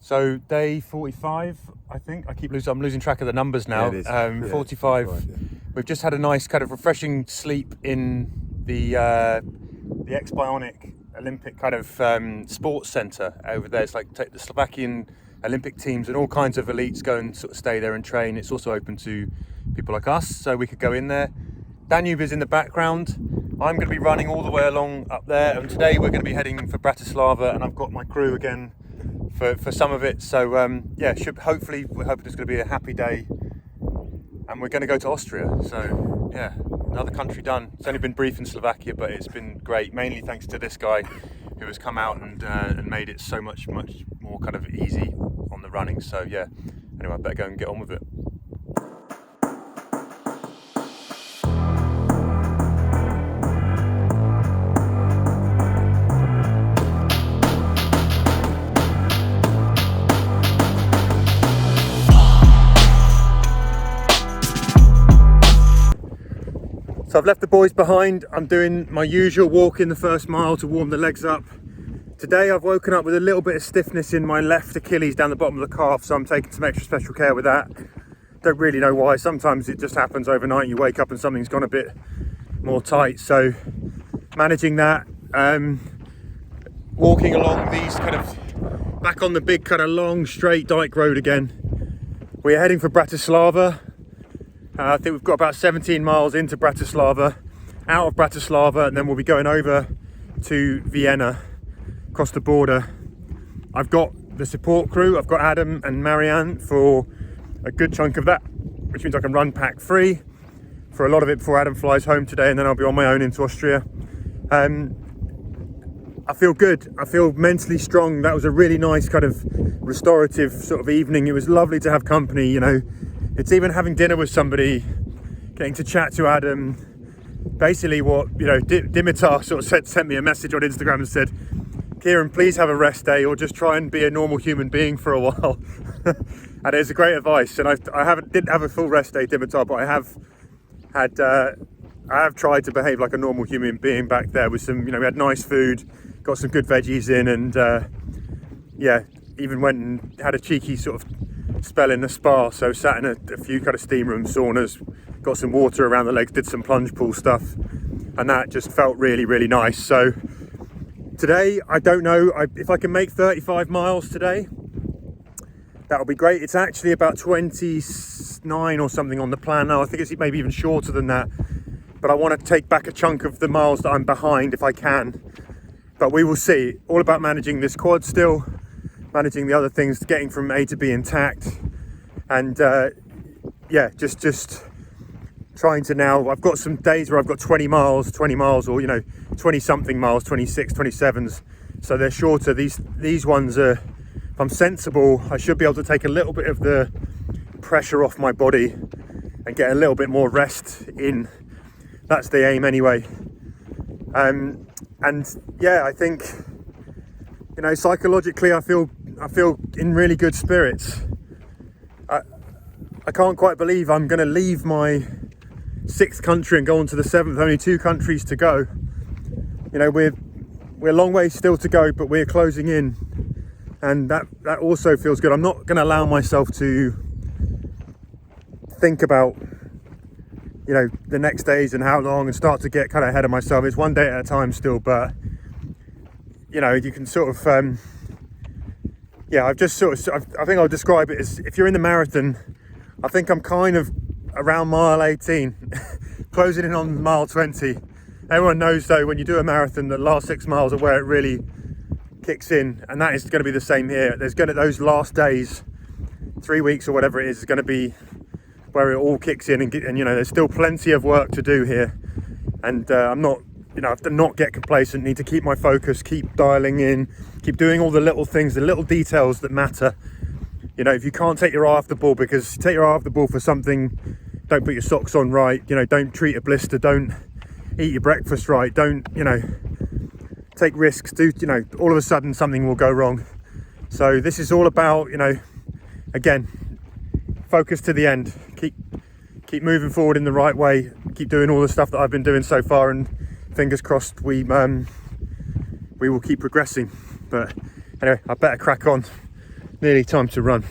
So day 45, I think. I'm losing track of the numbers now. Yeah, it is. 45. Yeah. We've just had a nice kind of refreshing sleep in the ex-Bionic Olympic kind of sports centre over there. It's like the Slovakian Olympic teams and all kinds of elites go and sort of stay there and train. It's also open to people like us, so we could go in there. Danube is in the background. I'm going to be running all the way along up there, and today we're going to be heading for Bratislava, and I've got my crew again for some of it. So we're hoping it's going to be a happy day, and we're going to go to Austria. So yeah, another country done. It's only been brief in Slovakia, but it's been great, mainly thanks to this guy who has come out and made it so much more kind of easy on the running. So yeah, anyway, I better go and get on with it. So I've left the boys behind. I'm doing my usual walk in the first mile to warm the legs up. Today I've woken up with a little bit of stiffness in my left Achilles down the bottom of the calf, so I'm taking some extra special care with that. Don't really know why. Sometimes it just happens overnight. You wake up and something's gone a bit more tight. So managing that, walking along these kind of, back on the big kind of long straight dike road again. We're heading for Bratislava. I think we've got about 17 miles into Bratislava, out of Bratislava, and then we'll be going over to Vienna, across the border. I've got the support crew. I've got Adam and Marianne for a good chunk of that, which means I can run pack free for a lot of it before Adam flies home today, and then I'll be on my own into Austria. I feel good. I feel mentally strong. That was a really nice kind of restorative sort of evening. It was lovely to have company, you know. It's even having dinner with somebody, getting to chat to Adam. Basically what, you know, Dimitar sort of sent me a message on Instagram and said, Kieran, please have a rest day or just try and be a normal human being for a while. And it's a great advice. And I didn't have a full rest day, Dimitar, but I have tried to behave like a normal human being back there with some, you know, we had nice food, got some good veggies in, and even went and had a cheeky sort of spell in the spa. So sat in a few kind of steam room saunas, got some water around the legs, did some plunge pool stuff, and that just felt really, really nice. So today, I don't know if I can make 35 miles today. That'll be great. It's actually about 29 or something on the plan now. I think it's maybe even shorter than that, but I want to take back a chunk of the miles that I'm behind if I can, but we will see. All about managing this quad still, managing the other things, getting from A to B intact, and just trying to now. I've got some days where I've got 20 miles or, you know, 20 something miles, 26, 27s, so they're shorter. These ones are, if I'm sensible, I should be able to take a little bit of the pressure off my body and get a little bit more rest in. That's the aim anyway. And yeah, I think, you know, psychologically I feel in really good spirits. I can't quite believe I'm going to leave my 6th country and go on to the 7th. Only 2 countries to go. You know, we're a long way still to go, but we're closing in, and that also feels good. I'm not going to allow myself to think about, you know, the next days and how long and start to get kind of ahead of myself. It's one day at a time still, but you know, you can sort of I think I'll describe it as, if you're in the marathon, I think I'm kind of around mile 18 closing in on mile 20. Everyone knows though, when you do a marathon, the last 6 miles are where it really kicks in, and that is going to be the same here. Those last days, 3 weeks or whatever it is going to be where it all kicks in, and you know, there's still plenty of work to do here, and I'm not, you know, I have to not get complacent, need to keep my focus, keep dialing in, keep doing all the little things, the little details that matter. You know, if you can't take your eye off the ball, because take your eye off the ball for something, don't put your socks on right, you know, don't treat a blister, don't eat your breakfast right, don't, you know, take risks, you know, all of a sudden something will go wrong. So this is all about, you know, again, focus to the end, keep moving forward in the right way, keep doing all the stuff that I've been doing so far, and fingers crossed we will keep progressing. But anyway, I better crack on. nearly time to run.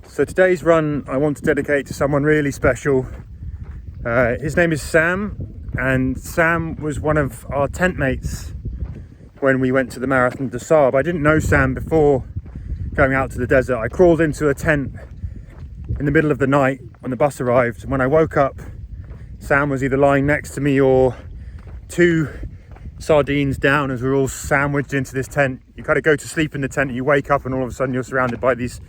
So today's run I want to dedicate to someone really special. His name is Sam, and Sam was one of our tent mates when we went to the Marathon des Sables. I didn't know Sam before going out to the desert. I crawled into a tent in the middle of the night when the bus arrived, and when I woke up, Sam was either lying next to me or 2 sardines down as we were all sandwiched into this tent. You kind of go to sleep in the tent and you wake up and all of a sudden you're surrounded by these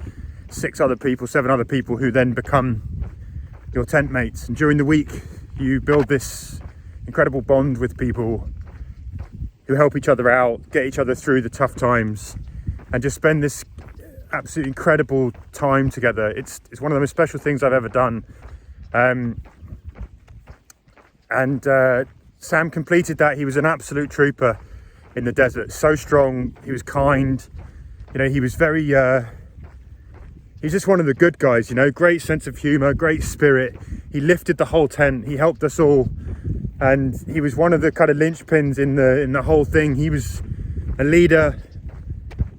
7 other people who then become your tent mates. And during the week you build this incredible bond with people who help each other out, get each other through the tough times, and just spend this absolutely incredible time together. It's one of the most special things I've ever done. Sam completed that. He was an absolute trooper in the desert, so strong, he was kind, you know, he was very he's just one of the good guys, you know, great sense of humor, great spirit. He lifted the whole tent, he helped us all, and he was one of the kind of linchpins in the whole thing. He was a leader,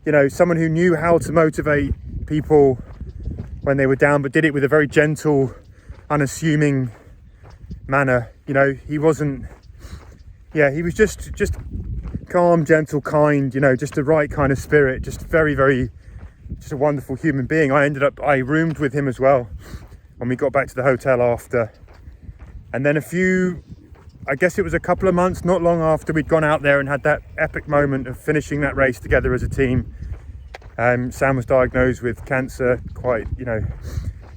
you know, someone who knew how to motivate people when they were down, but did it with a very gentle, unassuming manner. You know, he wasn't, he was just calm, gentle, kind, you know, just the right kind of spirit, just just a wonderful human being. I roomed with him as well when we got back to the hotel after. And then I guess it was a couple of months, not long after we'd gone out there and had that epic moment of finishing that race together as a team, Sam was diagnosed with cancer, quite, you know,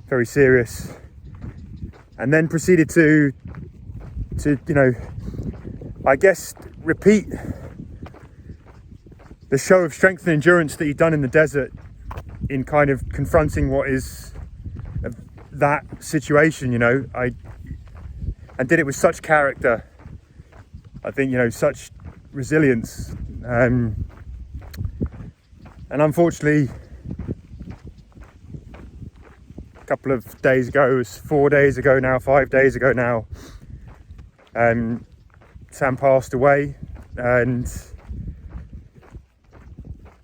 very serious, and then proceeded to you know, I guess repeat the show of strength and endurance that he'd done in the desert in kind of confronting what is that situation, you know. And did it with such character, I think, you know, such resilience. And unfortunately, a couple of days ago, it was 4 days ago now, 5 days ago now, Sam passed away. And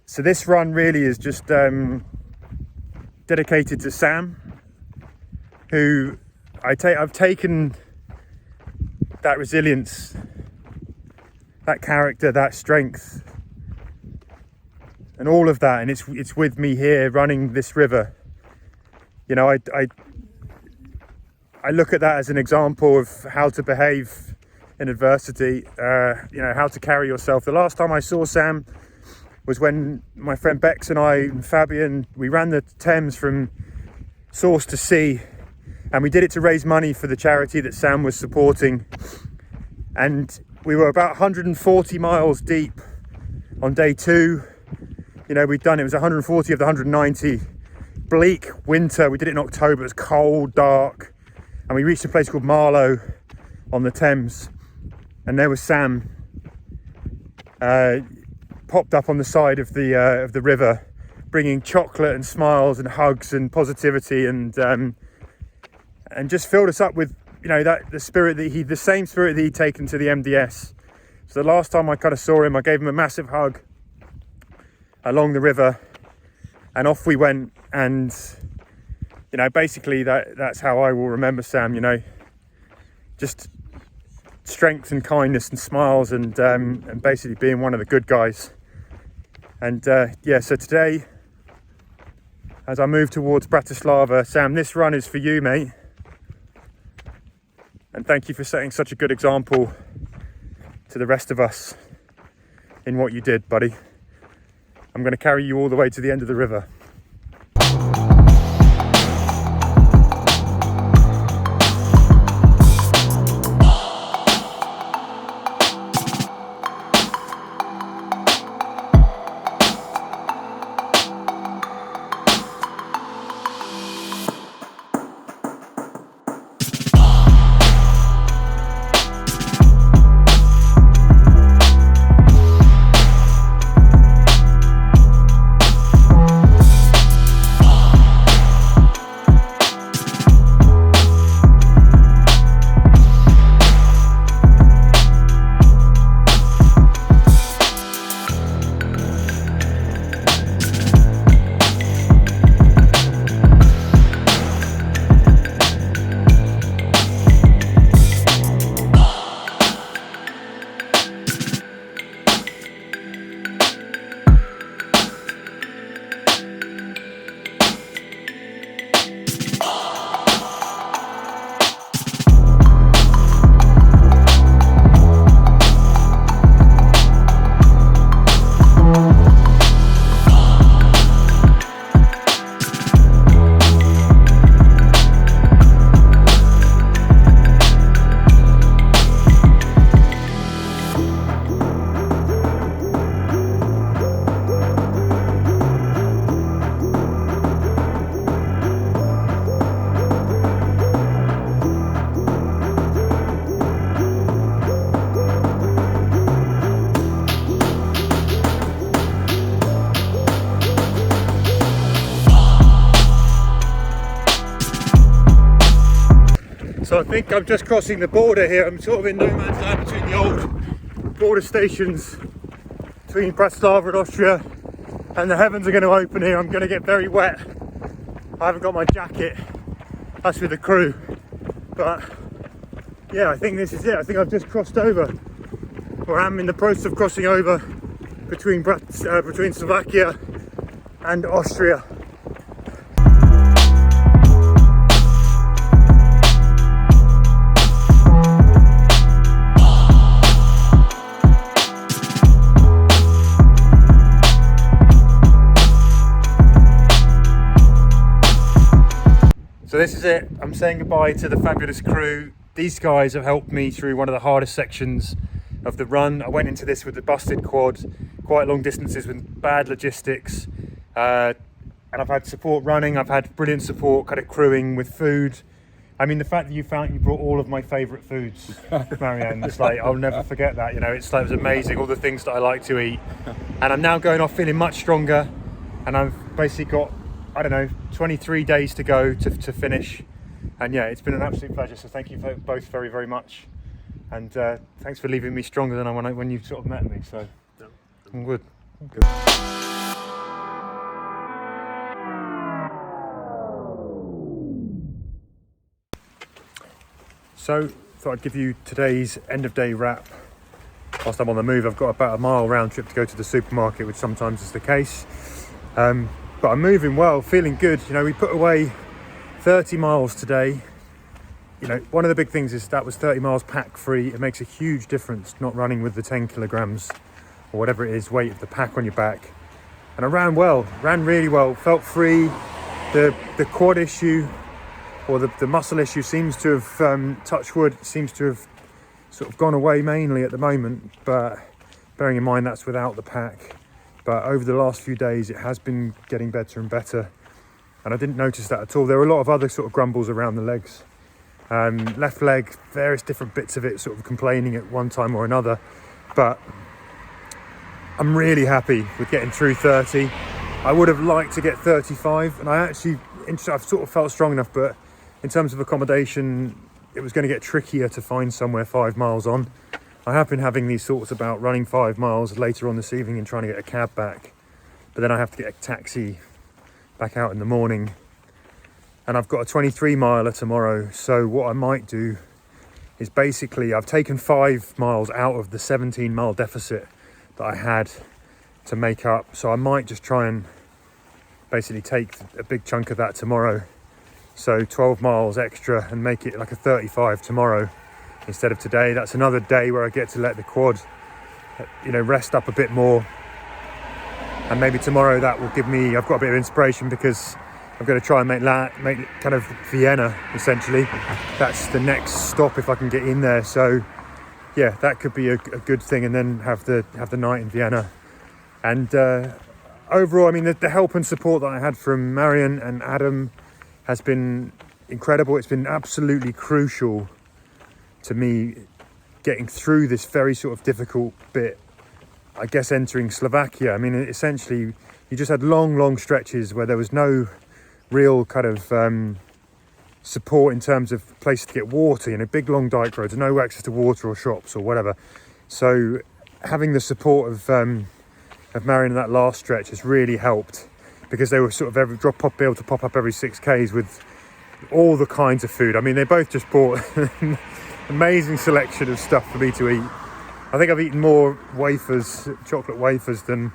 so this run really is just dedicated to Sam, who I've taken that resilience, that character, that strength, and all of that, and it's with me here running this river. You know, I look at that as an example of how to behave in adversity, you know, how to carry yourself. The last time I saw Sam was when my friend Bex and I and Fabian, we ran the Thames from source to sea, and we did it to raise money for the charity that Sam was supporting. And we were about 140 miles deep on day 2. You know, it was 140 of the 190. Bleak winter, we did it in October, it was cold, dark, and we reached a place called Marlow on the Thames, and there was Sam, popped up on the side of the river, bringing chocolate and smiles and hugs and positivity, and just filled us up with, you know, the same spirit that he'd taken to the MDS. So the last time I kind of saw him, I gave him a massive hug along the river, and off we went. And, you know, basically that's how I will remember Sam, you know, just strength and kindness and smiles, and basically being one of the good guys. And so today, as I move towards Bratislava, Sam, this run is for you, mate. And thank you for setting such a good example to the rest of us in what you did, buddy. I'm going to carry you all the way to the end of the river. So I think I'm just crossing the border here. I'm sort of in no man's land between the old border stations between Bratislava and Austria, and the heavens are going to open here. I'm going to get very wet. I haven't got my jacket. That's with the crew. But yeah, I think this is it. I think I've just crossed over, or I'm in the process of crossing over between Slovakia and Austria. So this is it. I'm saying goodbye to the fabulous crew. These guys have helped me through one of the hardest sections of the run. I went into this with the busted quad, quite long distances with bad logistics. And I've had support running. I've had brilliant support kind of crewing with food. I mean, the fact that you brought all of my favourite foods, Marianne, it's like, I'll never forget that. You know, it's like, it was amazing, all the things that I like to eat. And I'm now going off feeling much stronger. And I've basically got, I don't know, 23 days to go to finish. And yeah, it's been an absolute pleasure. So thank you both very, very much. And thanks for leaving me stronger than when you sort of met me. So I'm good. So thought I'd give you today's end of day wrap. Whilst I'm on the move, I've got about a mile round trip to go to the supermarket, which sometimes is the case. But I'm moving well, feeling good. You know, we put away 30 miles today. You know, one of the big things is that was 30 miles pack free. It makes a huge difference not running with the 10 kilograms or whatever it is weight of the pack on your back. And I ran well, ran really well, felt free. The quad issue or the muscle issue seems to have, touch wood, seems to have sort of gone away mainly at the moment, but bearing in mind that's without the pack. But over the last few days, it has been getting better and better. And I didn't notice that at all. There were a lot of other sort of grumbles around the legs. Left leg, various different bits of it sort of complaining at one time or another. But I'm really happy with getting through 30. I would have liked to get 35. And I've sort of felt strong enough, but in terms of accommodation, it was going to get trickier to find somewhere 5 miles on. I have been having these thoughts about running 5 miles later on this evening and trying to get a cab back. But then I have to get a taxi back out in the morning. And I've got a 23 miler tomorrow. So what I might do is basically, I've taken 5 miles out of the 17 mile deficit that I had to make up. So I might just try and basically take a big chunk of that tomorrow. So 12 miles extra and make it like a 35 tomorrow instead of today. That's another day where I get to let the quad, you know, rest up a bit more. And maybe tomorrow that will give me, I've got a bit of inspiration because I'm going to try and make kind of Vienna, essentially. That's the next stop if I can get in there. So yeah, that could be a good thing, and then have the night in Vienna. And overall, I mean, the help and support that I had from Marian and Adam has been incredible. It's been absolutely crucial to me getting through this very sort of difficult bit, I guess, entering Slovakia. I mean, essentially, you just had long stretches where there was no real kind of support in terms of places to get water, you know, big long dike roads, no access to water or shops or whatever. So having the support of Marian in that last stretch has really helped, because they were sort of be able to pop up every 6Ks with all the kinds of food. I mean, they both just bought an amazing selection of stuff for me to eat. I think I've eaten more wafers, chocolate wafers, than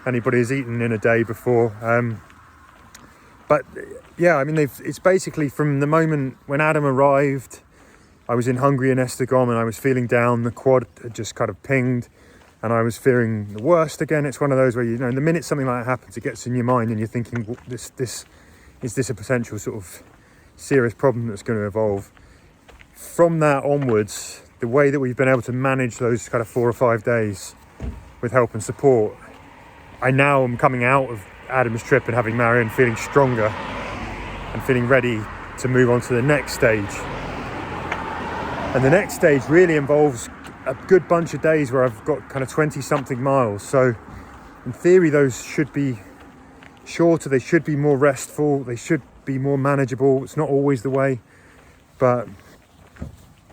anybody has eaten in a day before. But yeah, I mean, it's basically from the moment when Adam arrived, I was in Hungary and Esztergom and I was feeling down. The quad had just kind of pinged and I was fearing the worst again. It's one of those where, you know, the minute something like that happens, it gets in your mind and you're thinking, is this a potential sort of serious problem that's going to evolve? From that onwards, the way that we've been able to manage those kind of 4 or 5 days with help and support, I now am coming out of Adam's trip and having Marian feeling stronger and feeling ready to move on to the next stage. And the next stage really involves a good bunch of days where I've got kind of 20 something miles. So in theory, those should be shorter, they should be more restful, they should be more manageable. It's not always the way, but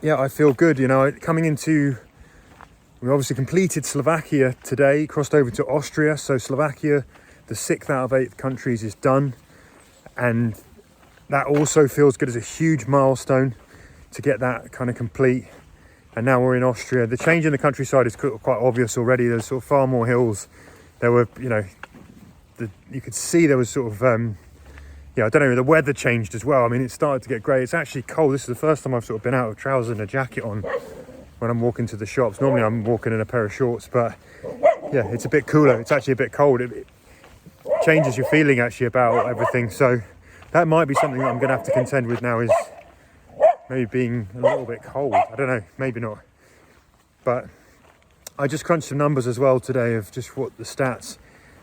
yeah, I feel good. You know, coming into, we obviously completed Slovakia today, crossed over to Austria. So Slovakia, the 6th out of 8 countries, is done. And that also feels good as a huge milestone to get that kind of complete. And now we're in Austria. The change in the countryside is quite obvious already. There's sort of far more hills. There were, you know, you could see there was sort of, yeah, I don't know, the weather changed as well. I mean, it started to get grey. It's actually cold. This is the first time I've sort of been out of trousers and a jacket on when I'm walking to the shops. Normally I'm walking in a pair of shorts, but yeah, it's a bit cooler. It's actually a bit cold. It changes your feeling actually about everything. So that might be something that I'm going to have to contend with now, is maybe being a little bit cold. I don't know, maybe not. But I just crunched some numbers as well today of just what the stats.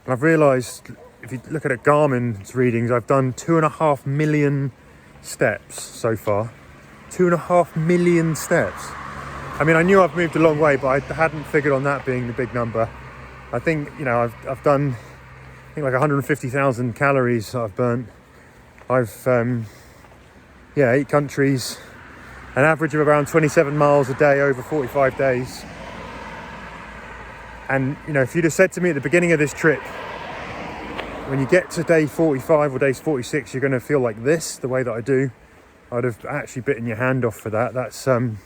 And I've realised, if you look at Garmin's readings, I've done 2.5 million steps so far. 2.5 million steps. I mean, I knew I've moved a long way, but I hadn't figured on that being the big number. I think, you know, I've done, I think like 150,000 calories I've burnt. I've, yeah, 8 countries, an average of around 27 miles a day over 45 days. And, you know, if you'd have said to me at the beginning of this trip, when you get to day 45 or day 46, you're going to feel like this, the way that I do, I'd have actually bitten your hand off for that. That's, you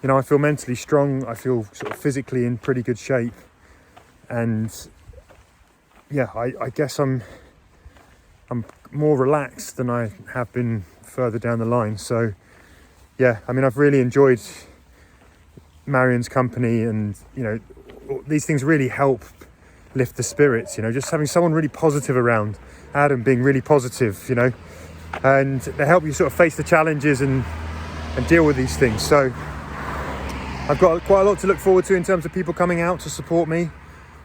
know, I feel mentally strong. I feel sort of physically in pretty good shape. And yeah, I guess I'm more relaxed than I have been further down the line. So yeah, I mean, I've really enjoyed Marion's company, and, you know, these things really help lift the spirits, you know, just having someone really positive around, Adam being really positive, you know, and they help you sort of face the challenges and deal with these things. So I've got quite a lot to look forward to in terms of people coming out to support me.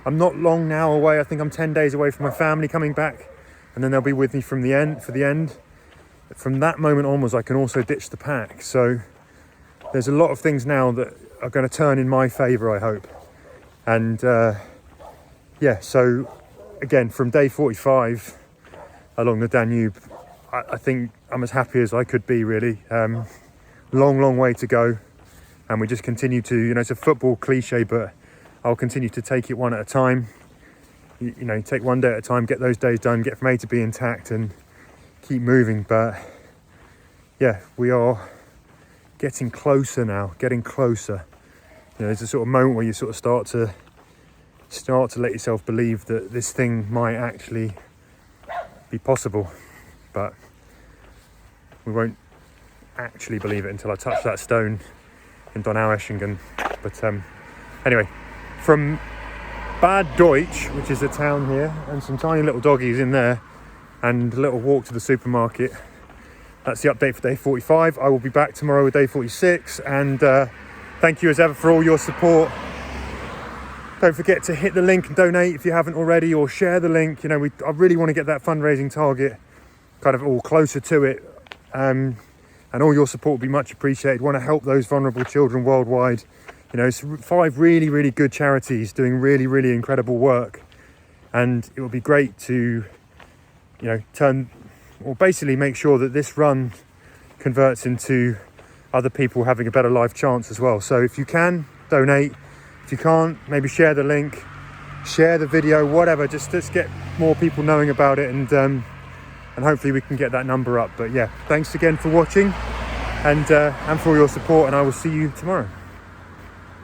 I'm not long now away. I think I'm 10 days away from my family coming back, and then they'll be with me for the end. From that moment onwards, I can also ditch the pack. So there's a lot of things now that are going to turn in my favour, I hope. And yeah, so again, from day 45 along the Danube, I think I'm as happy as I could be, really. Long way to go. And we just continue to, you know, it's a football cliche, but I'll continue to take it one at a time. You know, take one day at a time, get those days done, get from A to B intact, and keep moving. But yeah, we are getting closer now, getting closer. You know, there's a sort of moment where you sort of start to let yourself believe that this thing might actually be possible, but we won't actually believe it until I touch that stone in Donaueschingen. But anyway, from Bad Deutsch, which is a town here, and some tiny little doggies in there, and a little walk to the supermarket, that's the update for day 45. I will be back tomorrow with day 46, and thank you as ever for all your support. Don't forget to hit the link and donate if you haven't already, or share the link. You know, I really want to get that fundraising target kind of all closer to it, and all your support would be much appreciated. Want to help those vulnerable children worldwide. You know, it's 5 really good charities doing really incredible work, and it would be great to, you know, basically make sure that this run converts into other people having a better life chance as well. So if you can, donate. If you can't, maybe share the link, share the video, whatever. Just let's get more people knowing about it, and hopefully we can get that number up. But yeah, thanks again for watching, and for all your support, and I will see you tomorrow.